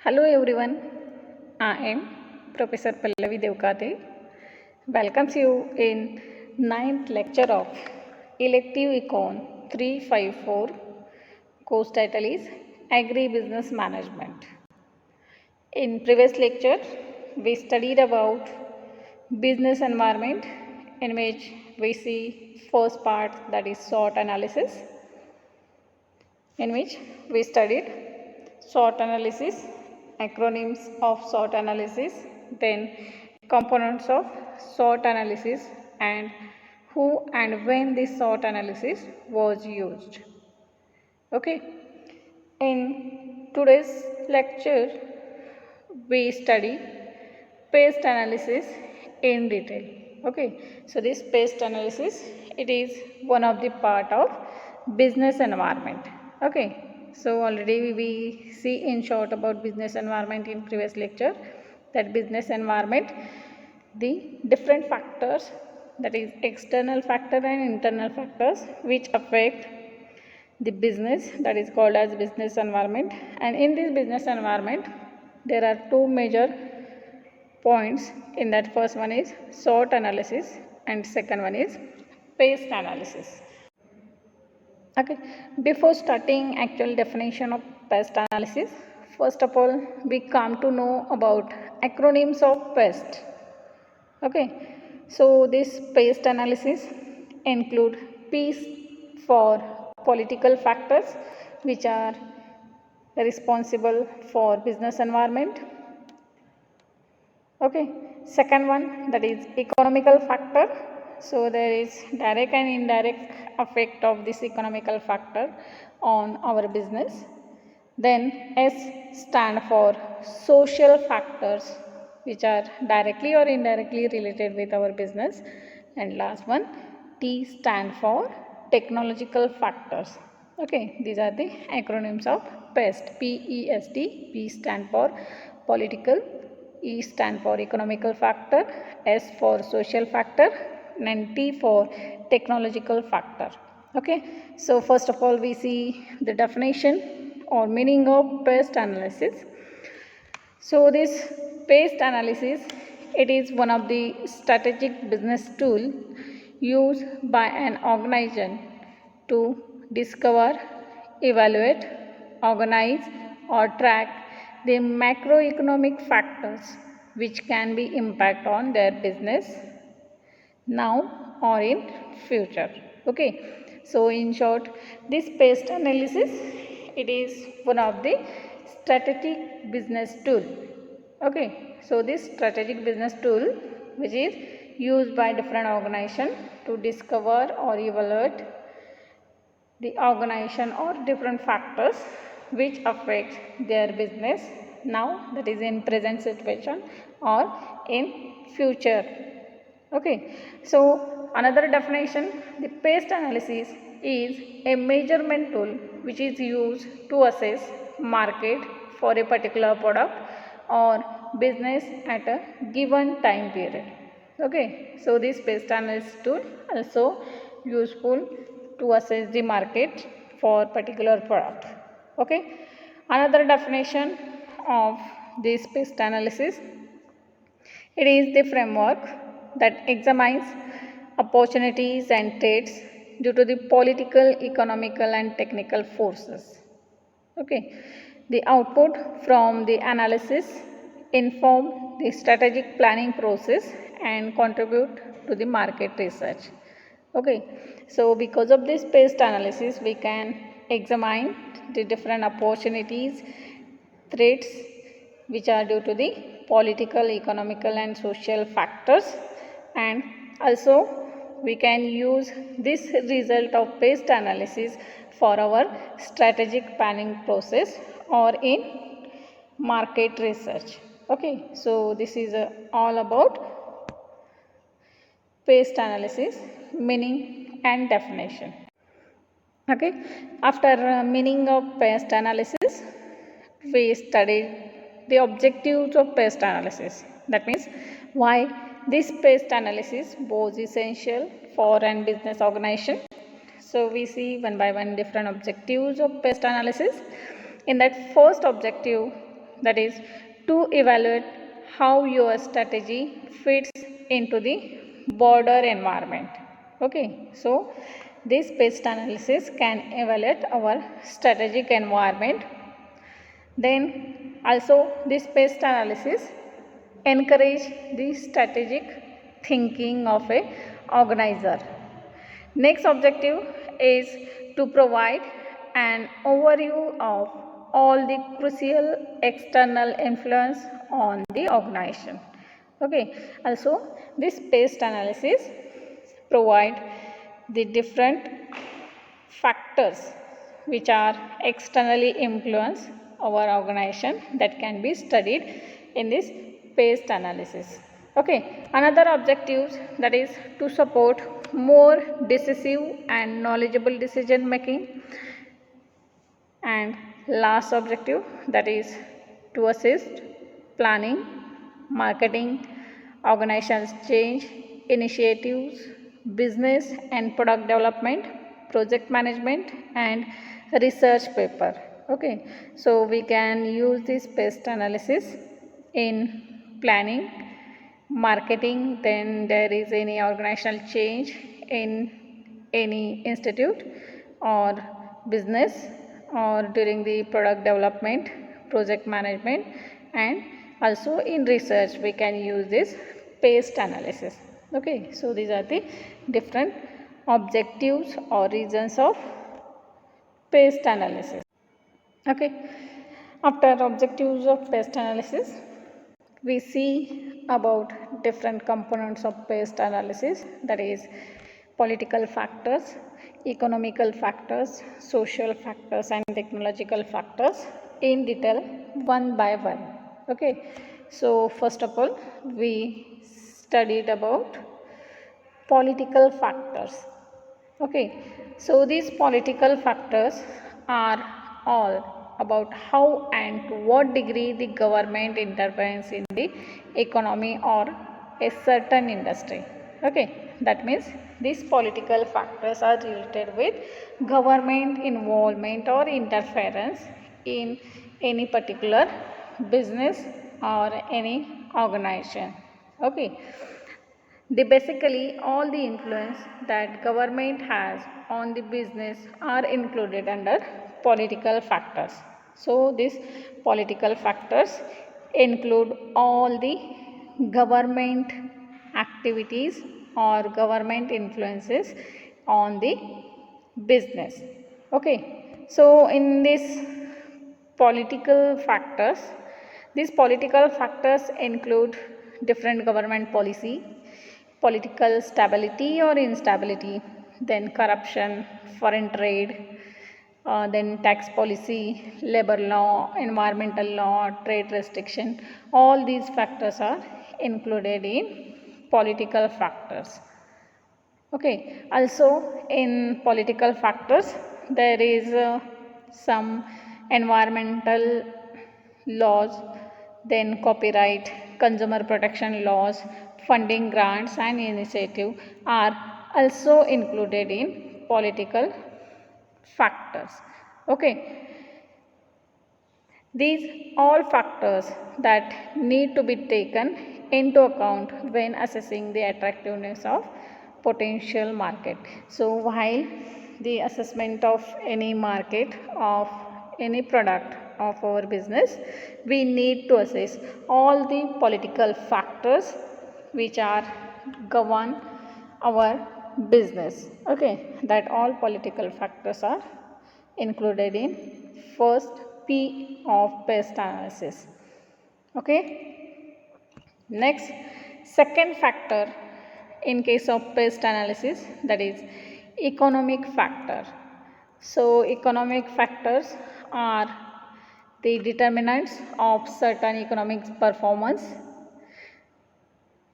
Hello everyone, I am Professor Pallavi Devkate. Welcomes you in 9th lecture of Elective Econ 354. Course title is Agri-Business Management. In previous lecture, we studied about business environment, in which we see first part, that is SWOT analysis, in which we studied SWOT analysis, acronyms of SWOT analysis, then components of SWOT analysis, and who and when this SWOT analysis was used. Okay, in today's lecture we study PEST analysis in detail. Okay, so this PEST analysis, it is one of the part of business environment. Okay, so already we see in short about business environment in previous lecture, that business environment, the different factors, that is external factor and internal factors, which affect the business, that is called as business environment. And in this business environment there are two major points. In that, first one is SWOT analysis and second one is PEST analysis. Okay, before starting actual definition of PEST analysis, first of all we come to know about acronyms of PEST. Okay, so this PEST analysis include P for political factors, which are responsible for business environment. Okay, second one, that is economical factor. So there is direct and indirect effect of this economical factor on our business. Then S stand for social factors, which are directly or indirectly related with our business. And last one, T stand for technological factors. Okay, these are the acronyms of PEST. P-E-S-T. P stand for political, E stand for economical factor, S for social factor, and T for technological factor. Okay, so first of all we see the definition or meaning of PEST analysis. So this PEST analysis, it is one of the strategic business tool used by an organization to discover, evaluate, organize or track the macroeconomic factors which can be impact on their business now or in future. Okay, so in short, this PEST analysis, it is one of the strategic business tool. Okay, so this strategic business tool, which is used by different organization to discover or evaluate the organization or different factors which affect their business now, that is in present situation or in future. Okay, so another definition, the PEST analysis is a measurement tool which is used to assess market for a particular product or business at a given time period. Okay, so this PEST analysis tool also useful to assess the market for particular product. Okay, another definition of this PEST analysis, it is the framework that examines opportunities and threats due to the political, economical and technical forces. Okay, the output from the analysis inform the strategic planning process and contribute to the market research. Okay, so because of this PEST analysis we can examine the different opportunities, threats which are due to the political, economical and social factors, and also we can use this result of PEST analysis for our strategic planning process or in market research. Okay, so this is all about PEST analysis, meaning and definition. Okay, after meaning of PEST analysis, we studied the objectives of PEST analysis. That means why this PEST analysis was essential for an business organization. So we see one by one different objectives of PEST analysis. In that first objective, that is to evaluate how your strategy fits into the broader environment. Okay, so this PEST analysis can evaluate our strategic environment. Then also this PEST analysis encourage the strategic thinking of a organizer. Next objective is to provide an overview of all the crucial external influence on the organization. Okay, also this PEST analysis provide the different factors which are externally influence our organization that can be studied in this PEST analysis. Okay, another objectives that is to support more decisive and knowledgeable decision making, and last objective that is to assist planning, marketing, organizations change initiatives, business and product development, project management and research paper. Okay, so we can use this PEST analysis in planning, marketing, then there is any organizational change in any institute or business, or during the product development, project management, and also in research we can use this PEST analysis. Okay, so these are the different objectives or reasons of PEST analysis. Okay, after objectives of PEST analysis, we see about different components of PEST analysis, that is political factors, economical factors, social factors and technological factors in detail one by one. Okay, so first of all we studied about political factors. Okay, so these political factors are all about how and to what degree the government intervenes in the economy or a certain industry. Okay, that means these political factors are related with government involvement or interference in any particular business or any organization. Okay, basically all the influence that government has on the business are included under political factors. So these political factors include all the government activities or government influences on the business. Okay, so in this political factors, these political factors include different government policy, political stability or instability, then corruption, foreign trade, then tax policy, labor law, environmental law, trade restriction. All these factors are included in political factors. Okay, also in political factors there is some environmental laws, then copyright, consumer protection laws, funding grants and initiative are also included in political factors. Okay, these all factors that need to be taken into account when assessing the attractiveness of potential market. So while the assessment of any market of any product of our business, we need to assess all the political factors which are govern our business. Okay, that all political factors are included in first P of PEST analysis. Okay, next second factor in case of PEST analysis, that is economic factor. So economic factors are the determinants of certain economic performance,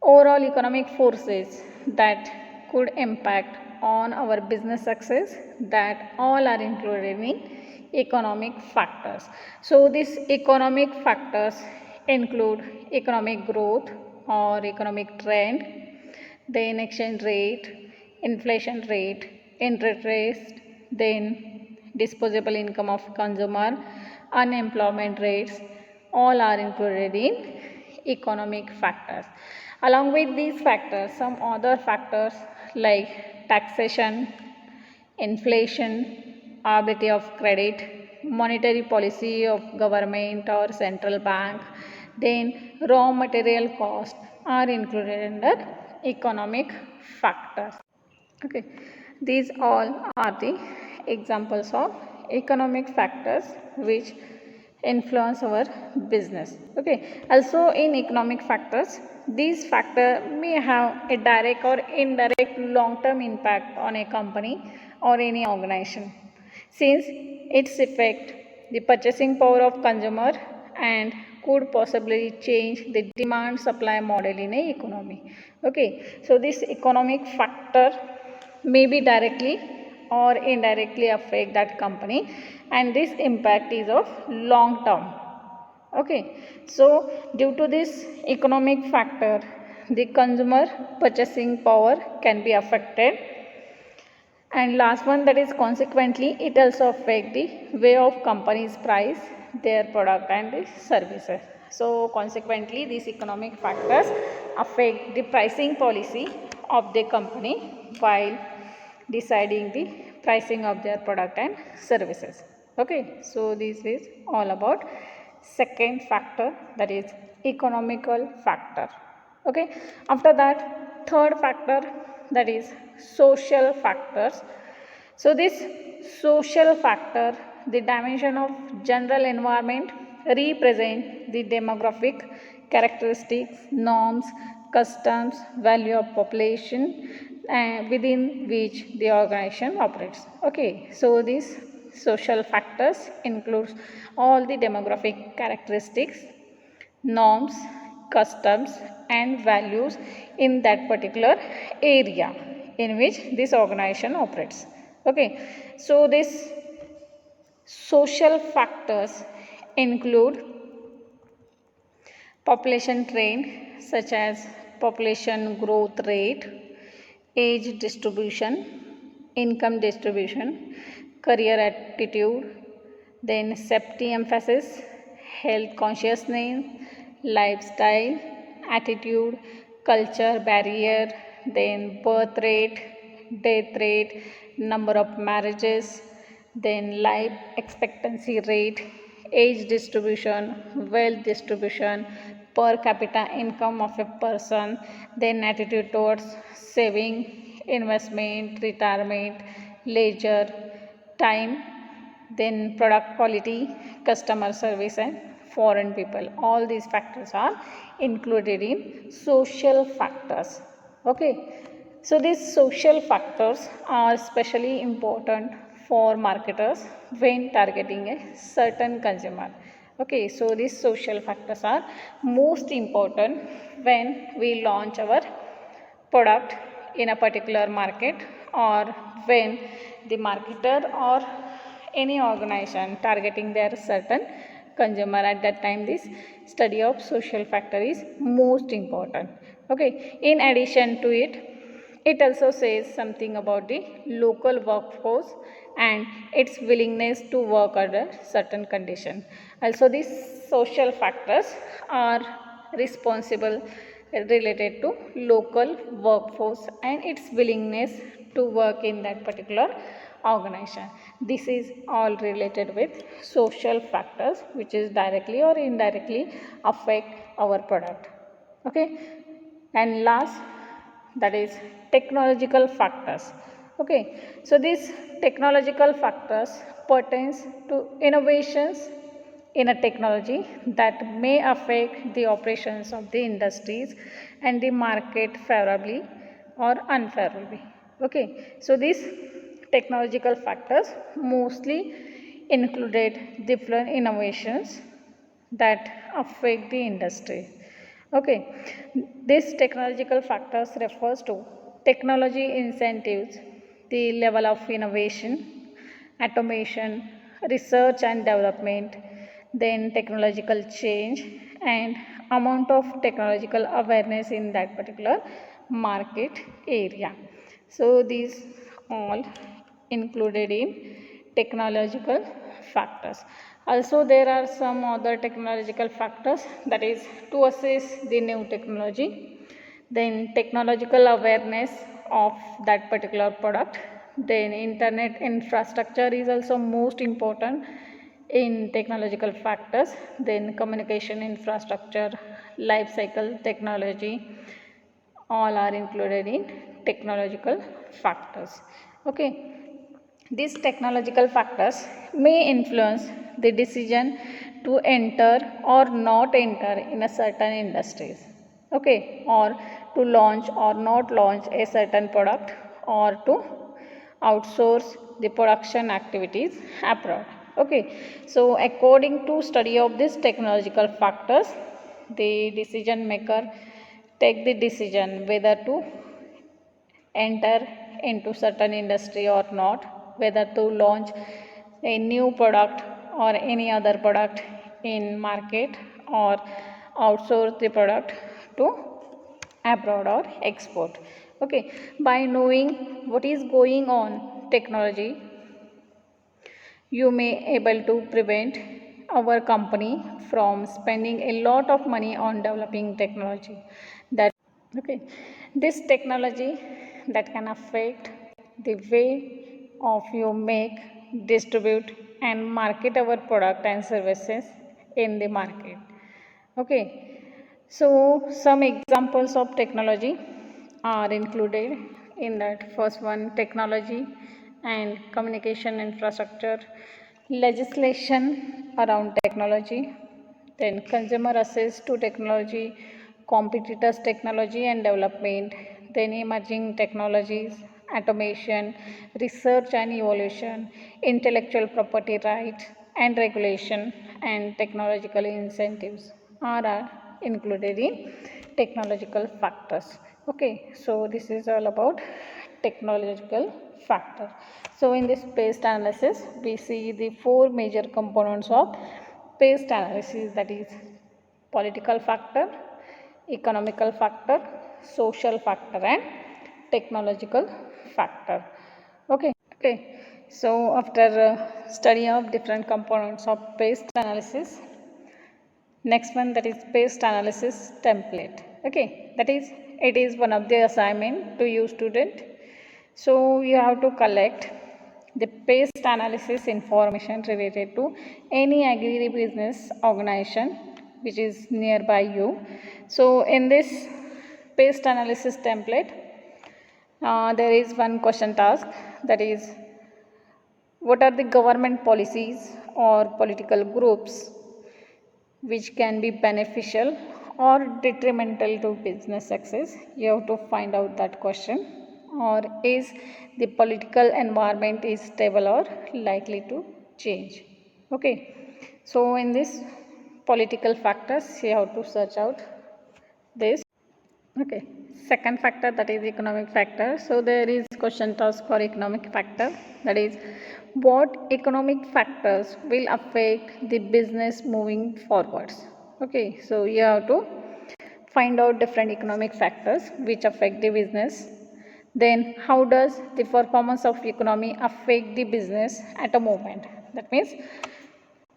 overall economic forces that could impact on our business success, that all are included in economic factors. So these economic factors include economic growth or economic trend, then exchange rate, inflation rate, interest rate, then disposable income of consumer, unemployment rates, all are included in economic factors. Along with these factors, some other factors like taxation, inflation, ability of credit, monetary policy of government or central bank, then raw material cost are included under economic factors. Okay, these all are the examples of economic factors which influence our business. Okay, also in economic factors, these factors may have a direct or indirect long-term impact on a company or any organization, since its affect the purchasing power of consumer and could possibly change the demand supply model in a economy. Okay, so this economic factor may be directly or indirectly affect that company, and this impact is of long term. Okay, so due to this economic factor, the consumer purchasing power can be affected, and last one, that is consequently it also affect the way of companies price their product and the services. So consequently these economic factors affect the pricing policy of the company while deciding the pricing of their product and services. Okay, so this is all about second factor, that is economical factor. Okay, after that third factor, that is social factors. So this social factor, the dimension of general environment, represent the demographic characteristics, norms, customs, value of population within which the organization operates. Okay, so these social factors includes all the demographic characteristics, norms, customs and values in that particular area in which this organization operates. Okay, so these social factors include population trend such as population growth rate, age distribution, income distribution, career attitude, then safety emphasis, health consciousness, lifestyle, attitude, culture barrier, then birth rate, death rate, number of marriages, then life expectancy rate, age distribution, wealth distribution, per capita income of a person, then attitude towards saving, investment, retirement, leisure, time, then product quality, customer service and foreign people. All these factors are included in social factors. Okay, so these social factors are especially important for marketers when targeting a certain consumer. Okay, so these social factors are most important when we launch our product in a particular market, or when the marketer or any organization targeting their certain consumer. At that time this study of social factor is most important. Okay, in addition to it, it also says something about the local workforce and its willingness to work under certain condition. Also these social factors are responsible related to local workforce and its willingness to work in that particular organization. This is all related with social factors which is directly or indirectly affect our product. Okay, and last, that is technological factors. Okay, so these technological factors pertains to innovations in a technology that may affect the operations of the industries and the market favorably or unfavorably. Okay, so these technological factors mostly included different innovations that affect the industry. Okay, these technological factors refers to technology incentives, the level of innovation, automation, research and development, then technological change and amount of technological awareness in that particular market area. So these all included in technological factors. Also, there are some other technological factors, that is to assess the new technology, then technological awareness of that particular product, then internet infrastructure is also most important in technological factors, then communication infrastructure, life cycle technology, all are included in technological factors. Okay, these technological factors may influence the decision to enter or not enter in a certain industries. Okay, or to launch or not launch a certain product, or to outsource the production activities abroad. Okay, so according to study of these technological factors, the decision maker take the decision whether to enter into certain industry or not, whether to launch a new product or any other product in market, or outsource the product to abroad or export. Okay, by knowing what is going on technology, you may able to prevent our company from spending a lot of money on developing technology. That okay, this technology that can affect the way of you make, distribute and market our product and services in the market. Okay, so some examples of technology are included in that. First one, technology and communication infrastructure, legislation around technology, then consumer access to technology, competitors technology and development, then emerging technologies, automation, research and evolution, intellectual property rights and regulation, and technological incentives are included in technological factors. Okay, so this is all about technological factor. So in this PASTE analysis, we see the four major components of PASTE analysis, that is political factor, economical factor, social factor and technological factor. Okay, so after study of different components of PASTE analysis, next one, that is PASTE analysis template. Okay, that is, it is one of the assignment to you student. So you have to collect the PASTE analysis information related to any agribusiness organization which is nearby you. So in this PASTE analysis template, there is one question task, that is, what are the government policies or political groups which can be beneficial or detrimental to business success? You have to find out that question. Or is the political environment is stable or likely to change? Okay, so in this political factors, you have to search out this. Okay, second factor, that is economic factor. So there is question task for economic factor, that is, what economic factors will affect the business moving forwards? Okay, so you have to find out different economic factors which affect the business. Then how does the performance of economy affect the business at a moment? That means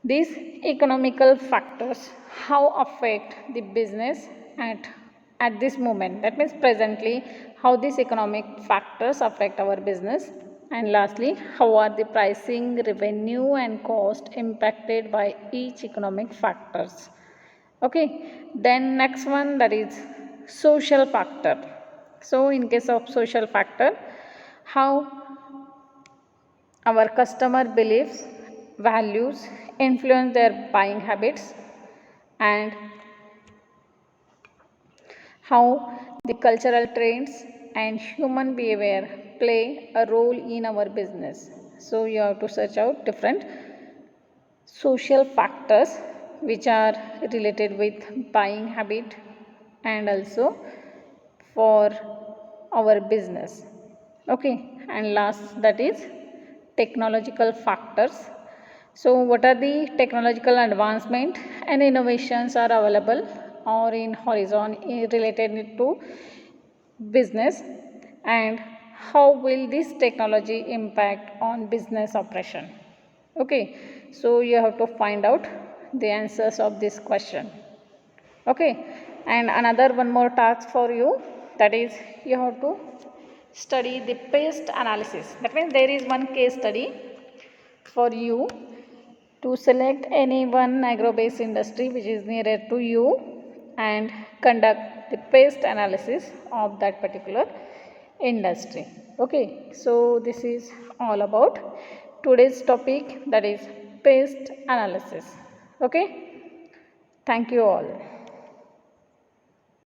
these economical factors how affect the business at this moment, that means presently, how these economic factors affect our business. And lastly, how are the pricing, revenue and cost impacted by each economic factors? Okay, then next one, that is social factor. So in case of social factor, how our customer beliefs, values influence their buying habits, and how the cultural trends and human behavior play a role in our business. So you have to search out different social factors which are related with buying habit and also for our business. Okay, and last, that is technological factors. So what are the technological advancement and innovations are available or in horizon related to business, and how will this technology impact on business operation? Okay, So you have to find out the answers of this question. Okay, and another one more task for you, that is you have to study the pest analysis. That means there is one case study for you to select any one agro-based industry which is nearer to you and conduct the pest analysis of that particular industry. Okay, so this is all about today's topic, that is pest analysis. Okay, thank you all.